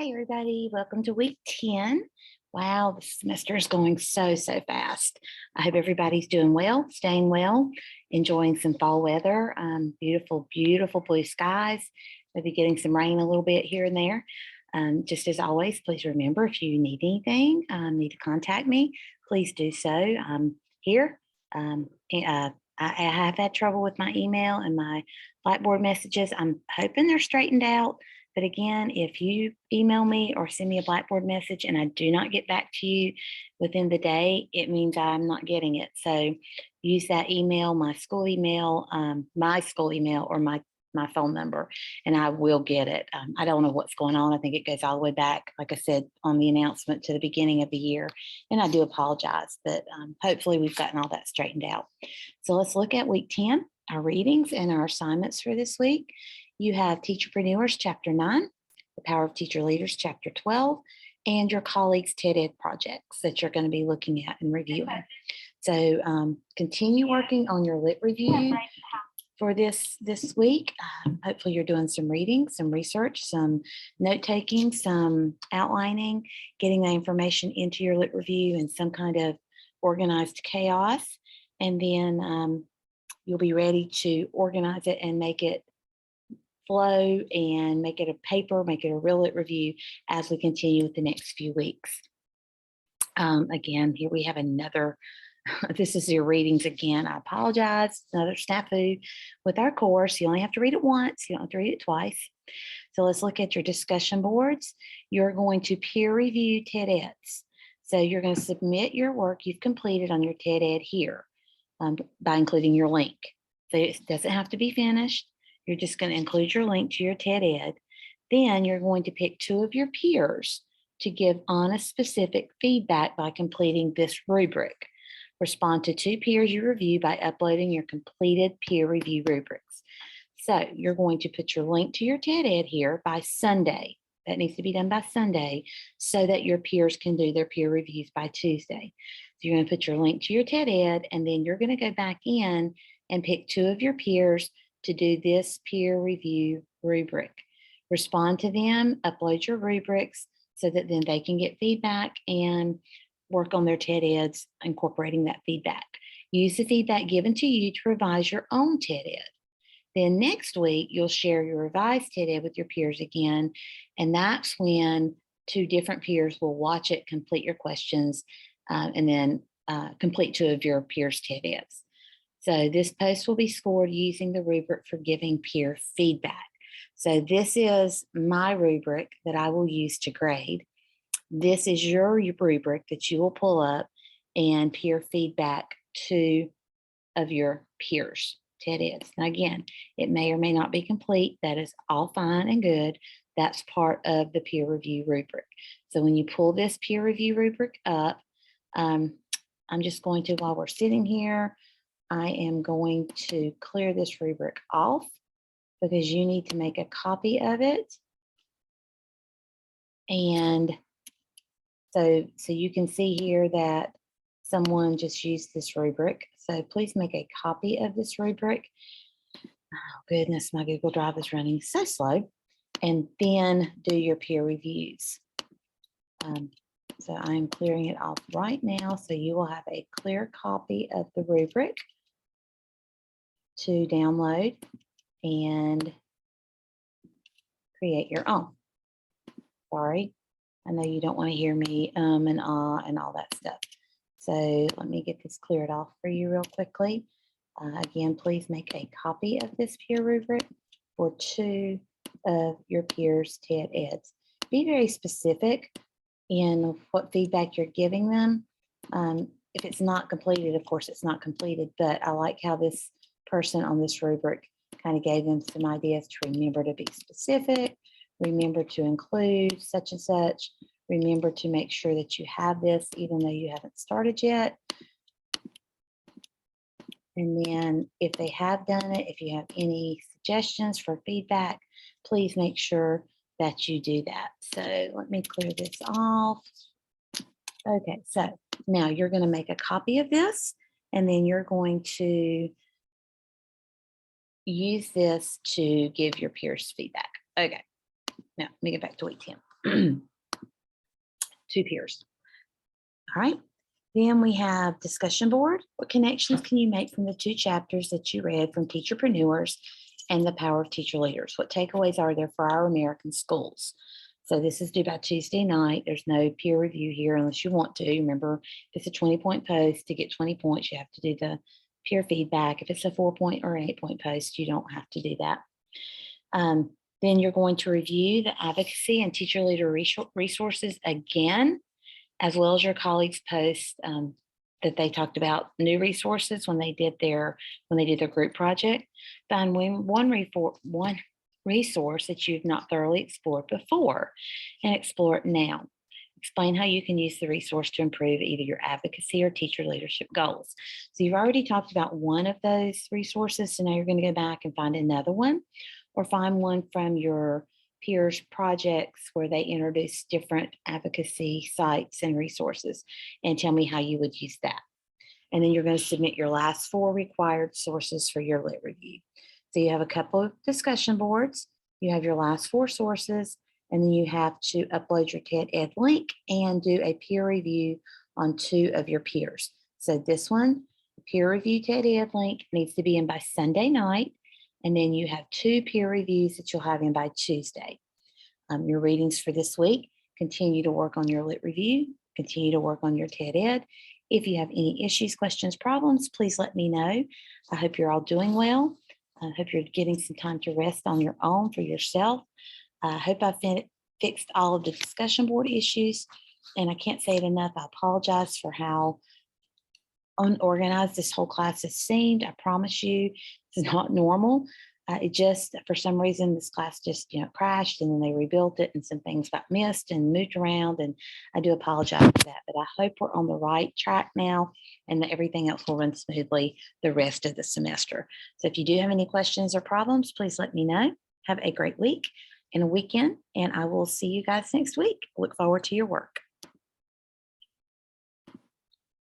Hey everybody, welcome to week 10. Wow, the semester is going so fast. I hope everybody's doing well, staying well, enjoying some fall weather, beautiful blue skies, maybe getting some rain a little bit here and there. Just as always, please remember if you need anything, need to contact me, please do so. Here, I have had trouble with my email and my Blackboard messages. I'm hoping they're straightened out. But again, if you email me or send me a Blackboard message and I do not get back to you within the day, it means I'm not getting it. So use that email, my school email, or my phone number, and I will get it. I don't know what's going on. I think it goes all the way back, like I said, on the announcement to the beginning of the year. And I do apologize, but hopefully we've gotten all that straightened out. So let's look at week 10, our readings and our assignments for this week. You have Teacherpreneurs, Chapter 9, The Power of Teacher Leaders, Chapter 12, and your colleagues' TED Ed projects that you're going to be looking at and reviewing. So continue working on your lit review for this week. Hopefully you're doing some reading, some research, some note-taking, some outlining, getting the information into your lit review in some kind of organized chaos. And then you'll be ready to organize it and make it flow and make it a paper, make it a real lit review as we continue with the next few weeks. Again, here we have another, this is your readings again. I apologize, another snafu with our course. You only have to read it once, you don't have to read it twice. So let's look at your discussion boards. You're going to peer review TED Eds. So you're going to submit your work you've completed on your TED Ed here by including your link. So it doesn't have to be finished. You're just going to include your link to your TED Ed. Then you're going to pick 2 of your peers to give honest, specific feedback by completing this rubric. Respond to 2 peers you review by uploading your completed peer review rubrics. So you're going to put your link to your TED Ed here by Sunday. That needs to be done by Sunday so that your peers can do their peer reviews by Tuesday. So you're going to put your link to your TED Ed, and then you're going to go back in and pick 2 of your peers to do this peer review rubric. Respond to them, upload your rubrics so that then they can get feedback and work on their TED Eds, incorporating that feedback. Use the feedback given to you to revise your own TED Ed. Then next week, you'll share your revised TED Ed with your peers again, and that's when 2 different peers will watch it, complete your questions, and then complete 2 of your peers' TED Eds. So this post will be scored using the rubric for giving peer feedback. So this is my rubric that I will use to grade. This is your rubric that you will pull up and peer feedback 2 of your peers' TED Eds. Now again, it may or may not be complete. That is all fine and good. That's part of the peer review rubric. So when you pull this peer review rubric up, I'm just going to, while we're sitting here, I am going to clear this rubric off because you need to make a copy of it. And so you can see here that someone just used this rubric. So please make a copy of this rubric. Oh goodness, my Google Drive is running so slow. And then do your peer reviews. So I'm clearing it off right now. So you will have a clear copy of the rubric to download and create your own. Sorry, I know you don't want to hear me and all that stuff. So let me get this cleared off for you real quickly. Again, please make a copy of this peer rubric for 2 of your peers' TED Eds. Be very specific in what feedback you're giving them. If it's not completed, of course it's not completed, but I like how this person on this rubric kind of gave them some ideas to remember to be specific, remember to include such and such, remember to make sure that you have this even though you haven't started yet. And then if they have done it, if you have any suggestions for feedback, please make sure that you do that. So let me clear this off. Okay, so now you're going to make a copy of this, and then you're going to use this to give your peers feedback. Okay, now let me get back to week 10. 2 peers. All right. Then we have discussion board. What connections can you make from the 2 chapters that you read from Teacherpreneurs and The Power of Teacher Leaders? What takeaways are there for our American schools? So this is due by Tuesday night. There's no peer review here unless you want to. Remember, if it's a 20-point post, to get 20 points, you have to do the peer feedback. If it's a 4-point or 8-point post, you don't have to do that. Then you're going to review the advocacy and teacher leader resources again, as well as your colleagues' posts that they talked about new resources when they did their group project. Find one resource that you've not thoroughly explored before and explore it now. Explain how you can use the resource to improve either your advocacy or teacher leadership goals. So you've already talked about one of those resources, so now you're going to go back and find another one, or find one from your peers' projects where they introduce different advocacy sites and resources, and tell me how you would use that. And then you're going to submit your last 4 required sources for your lit review. So you have a couple of discussion boards, you have your last 4 sources, and then you have to upload your TED Ed link and do a peer review on 2 of your peers. So this one, the peer review TED Ed link needs to be in by Sunday night. And then you have 2 peer reviews that you'll have in by Tuesday. Your readings for this week, continue to work on your lit review, continue to work on your TED Ed. If you have any issues, questions, problems, please let me know. I hope you're all doing well. I hope you're getting some time to rest on your own for yourself. I hope I've fixed all of the discussion board issues. And I can't say it enough, I apologize for how unorganized this whole class has seemed. I promise you, it's not normal. It just, for some reason, this class just, crashed, and then they rebuilt it, and some things got missed and moved around. And I do apologize for that, but I hope we're on the right track now, and that everything else will run smoothly the rest of the semester. So if you do have any questions or problems, please let me know. Have a great week and a weekend, and I will see you guys next week. Look forward to your work.